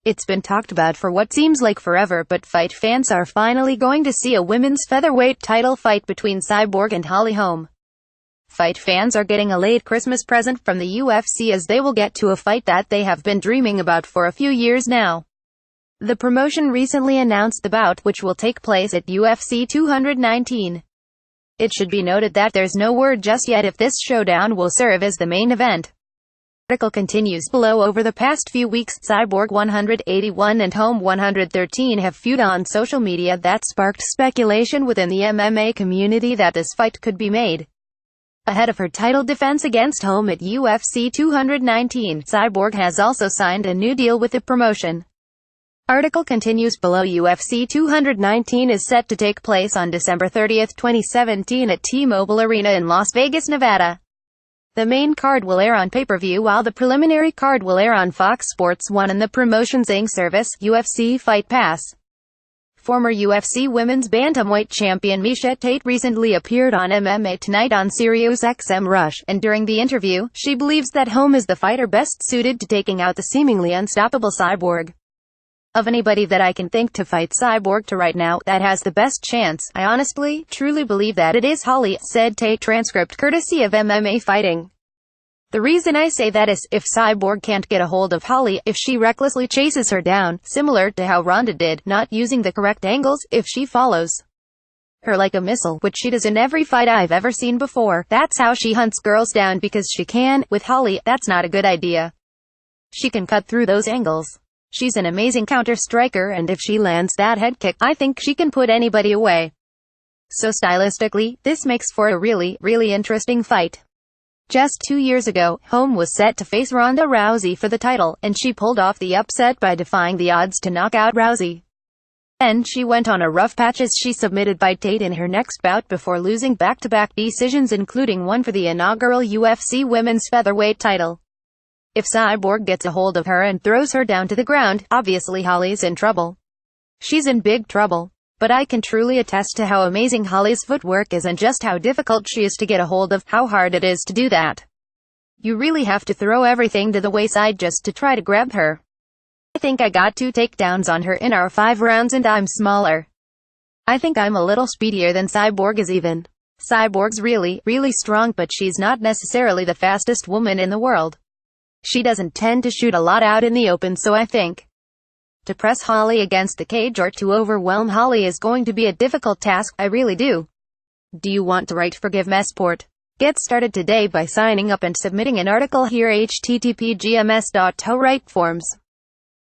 It's been talked about for what seems like forever, but fight fans are finally going to see a women's featherweight title fight between Cyborg and Holly Holm. Fight fans are getting a late Christmas present from the UFC as they will get to a fight that they have been dreaming about for a few years now. The promotion recently announced the bout, which will take place at UFC 219. It should be noted that there's no word just yet if this showdown will serve as the main event. The article continues below. Over the past few weeks, Cyborg 181 and Holm 113 have feuded on social media that sparked speculation within the MMA community that this fight could be made. Ahead of her title defense against Holm at UFC 219, Cyborg has also signed a new deal with the promotion. Article continues below. UFC 219 is set to take place on December 30, 2017 at T-Mobile Arena in Las Vegas, Nevada. The main card will air on pay-per-view while the preliminary card will air on Fox Sports 1 and the promotion's Inc. service, UFC Fight Pass. Former UFC Women's Bantamweight champion Tate recently appeared on MMA Tonight on SiriusXM Rush, and during the interview, she believes that Holm is the fighter best suited to taking out the seemingly unstoppable Cyborg. Of anybody that I can think to fight Cyborg to right now, that has the best chance, I honestly, truly believe that it is Holly, said Tate. Transcript courtesy of MMA Fighting. The reason I say that is, if Cyborg can't get a hold of Holly, if she recklessly chases her down, similar to how Ronda did, not using the correct angles, if she follows her like a missile, which she does in every fight I've ever seen before, that's how she hunts girls down because she can. With Holly, that's not a good idea. She can cut through those angles. She's an amazing counter-striker, and if she lands that head kick, I think she can put anybody away. So stylistically, this makes for a really interesting fight. Just 2 years ago, Holm was set to face Ronda Rousey for the title, and she pulled off the upset by defying the odds to knock out Rousey. Then she went on a rough patch as she submitted by Tate in her next bout before losing back-to-back decisions, including one for the inaugural UFC Women's Featherweight title. If Cyborg gets a hold of her and throws her down to the ground, obviously Holly's in trouble. She's in big trouble. But I can truly attest to how amazing Holly's footwork is and just how difficult she is to get a hold of, how hard it is to do that. You really have to throw everything to the wayside just to try to grab her. I think I got 2 takedowns on her in our 5 rounds and I'm smaller. I think I'm a little speedier than Cyborg is even. Cyborg's really strong, but she's not necessarily the fastest woman in the world. She doesn't tend to shoot a lot out in the open, so I think to press Holly against the cage or to overwhelm Holly is going to be a difficult task, I really do. Do you want to write for Give Sport? Get started today by signing up and submitting an article here. http://gms.to write forms